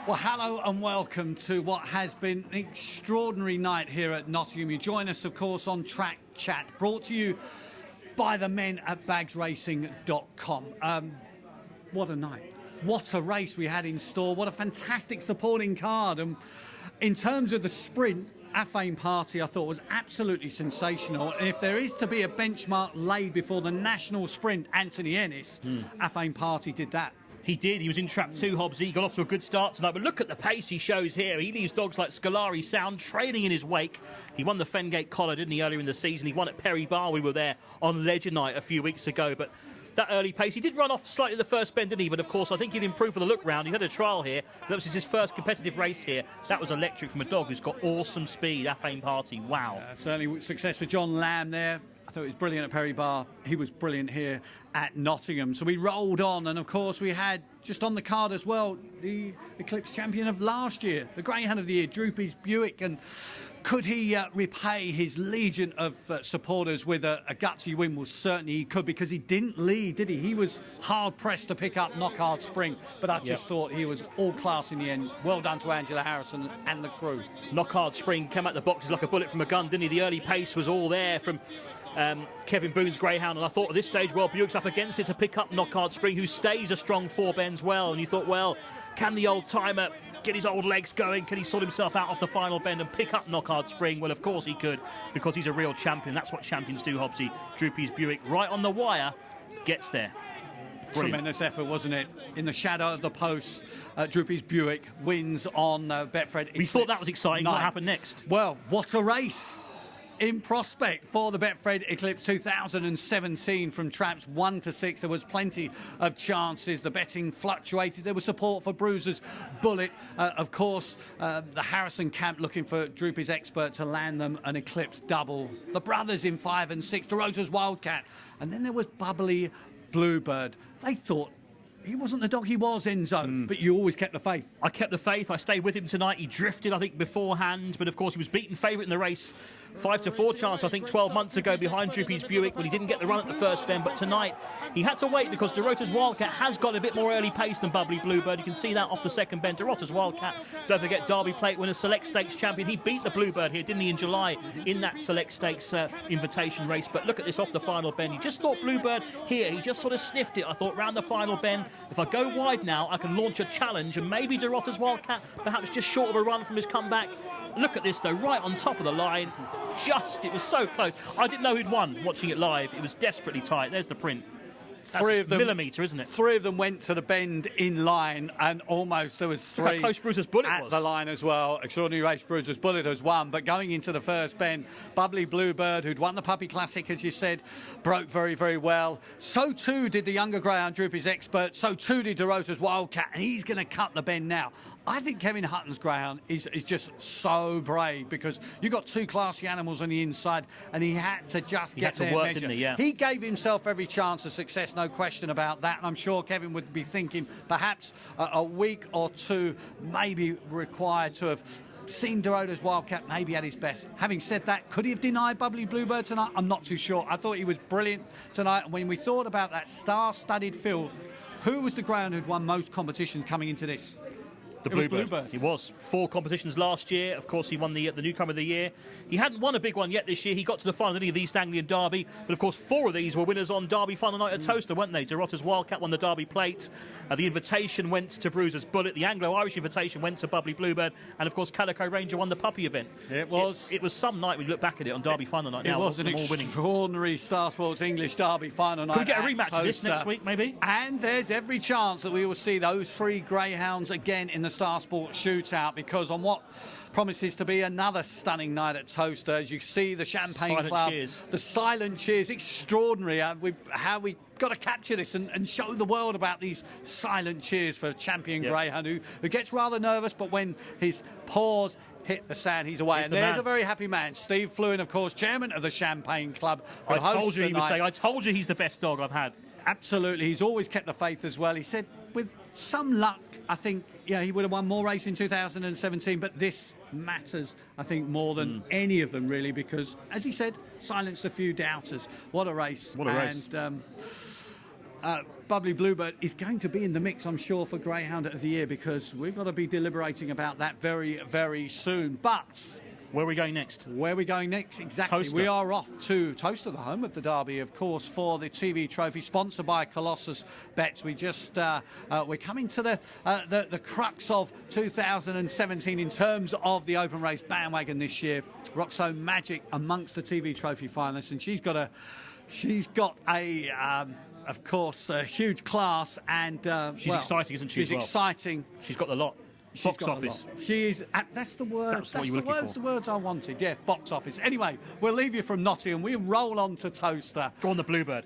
Well, hello and welcome to what has been an extraordinary night here at Nottingham. You join us, of course, on Track Chat, brought to you by the men at bagsracing.com. What a night. What a race we had in store. What a fantastic supporting card. And in terms of the sprint, Afame Party, I thought, was absolutely sensational. And if there is to be a benchmark laid before the national sprint, Anthony Ennis, Afame Party did that. He did. He was in trap 2, Hobbsy. He got off to a good start tonight. But look at the pace he shows here. He leaves dogs like Scolari Sound trailing in his wake. He won the Fengate Collar, didn't he, earlier in the season? He won at Perry Bar. We were there on Legend Night a few weeks ago. But that early pace, he did run off slightly at the first bend, didn't he? But, of course, I think he'd improved for the look round. He had a trial here. That was his first competitive race here. That was electric from a dog who's got awesome speed. Afame Party, wow. Certainly success for John Lamb there. I thought it was brilliant at Perry Bar. He was brilliant here at Nottingham. So we rolled on, and of course we had just on the card as well the Eclipse champion of last year, the Greyhound of the Year, Droopy's Buick. And could he repay his legion of supporters with a gutsy win? Well, certainly he could, because he didn't lead, did he? He was hard pressed to pick up Knockhard Spring, but I just thought he was all class in the end. Well done to Angela Harrison and the crew. Knockhard Spring came out the boxes like a bullet from a gun, didn't he? The early pace was all there from Kevin Boone's Greyhound, and I thought at this stage, well, Buick's up against it to pick up Knockhard Spring, who stays a strong 4 bends well, and you thought, well, can the old timer get his old legs going? Can he sort himself out off the final bend and pick up Knockhard Spring? Well, of course he could, because he's a real champion. That's what champions do, Hobbsy. Droopy's Buick, right on the wire, gets there. Brilliant. Tremendous effort, wasn't it? In the shadow of the posts, Droopy's Buick wins on Betfred. We thought that was exciting. What happened next? Well, what a race in prospect for the Betfred Eclipse 2017 from traps 1 to 6. There was plenty of chances. The betting fluctuated. There was support for Bruiser's Bullet. Of course, the Harrison camp looking for Droopy's Expert to land them an Eclipse double. The brothers in 5 and 6. DeRosa's Wildcat. And then there was Bubbly Bluebird. They thought he wasn't the dog he was, Enzo, but you always kept the faith. I kept the faith. I stayed with him tonight. He drifted, I think, beforehand, but of course he was beaten favourite in the race. 5 to 4 chance, I think, 12 months ago behind Droopy's Buick when he didn't get the run at the first bend. But tonight he had to wait, because DeRota's Wildcat has got a bit more early pace than Bubbly Bluebird. You can see that off the second bend. DeRota's Wildcat, don't forget, Derby Plate winner, Select Stakes champion. He beat the Bluebird here, didn't he, in July in that Select Stakes invitation race. But look at this off the final bend. He just thought Bluebird here. He just sort of sniffed it. I thought round the final bend, if I go wide now, I can launch a challenge, and maybe DeRota's Wildcat perhaps just short of a run from his comeback. Look at this, though, right on top of the line. It was so close. I didn't know who'd won watching it live. It was desperately tight. There's the print. That's 3 of them, millimetre, isn't it? 3 of them went to the bend in line, and almost there was 3 Look how close Bruiser's Bullet at was. the line as well. Extraordinary race. Bruiser's Bullet has won, but going into the first bend, Bubbly Bluebird, who'd won the Puppy Classic, as you said, broke very, very well. So too did the younger greyhound Droopy's Expert. So too did DeRosa's Wildcat, and he's going to cut the bend now. I think Kevin Hutton's greyhound is just so brave, because you got 2 classy animals on the inside, and he had to just get their work, measure. didn't he? Yeah. He gave himself every chance of success, no question about that. And I'm sure Kevin would be thinking perhaps a week or 2 maybe required to have seen DeRota's Wildcat maybe at his best. Having said that, could he have denied Bubbly Bluebird tonight? I'm not too sure. I thought he was brilliant tonight. And when we thought about that star-studded field, who was the greyhound who'd won most competitions coming into this? The Bluebird. He was 4 competitions last year. Of course, he won the Newcomer of the Year. He hadn't won a big one yet this year. He got to the final, didn't he, of the East Anglian Derby. But, of course, 4 of these were winners on Derby final night at Toaster, weren't they? DeRota's Wildcat won the Derby Plate. The invitation went to Bruiser's Bullet. The Anglo-Irish invitation went to Bubbly Bluebird. And, of course, Calico Ranger won the Puppy event. It was. It was some night when you look back at it on Derby final night. It was an extraordinary Star Sports English Derby final night. Could we get a rematch of this next week, maybe? And there's every chance that we will see those 3 greyhounds again in the Star Sports shootout, because on what promises to be another stunning night at Toaster, as you see the Champagne silent Club, cheers. The silent cheers, extraordinary. How we got to capture this and show the world about these silent cheers for a champion greyhound who gets rather nervous, but when his paws hit the sand, he's away. And there's a very happy man, Steve Fluin, of course, chairman of the Champagne Club. I told you he was saying, I told you he's the best dog I've had. Absolutely, he's always kept the faith as well. He said, with some luck, I think, he would have won more race in 2017, but this matters, I think, more than any of them, really, because, as he said, silenced a few doubters. What a race. What a race. And Bubbly Bluebird is going to be in the mix, I'm sure, for Greyhound of the Year, because we've got to be deliberating about that very, very soon. But where are we going next? Where are we going next? Exactly. Toaster. We are off to Toaster, the home of the Derby, of course, for the TV Trophy, sponsored by Colossus Bets. We just we're coming to the crux of 2017 in terms of the open race bandwagon this year. Roxo Magic amongst the TV Trophy finalists, and she's got a of course, a huge class, and she's exciting, isn't she? She's exciting. She's got the lot. Box office. She is. That's the word. That's what you were looking for. The words I wanted. Yeah, box office. Anyway, we'll leave you from Nottingham. We roll on to Toaster. Go on the Bluebird.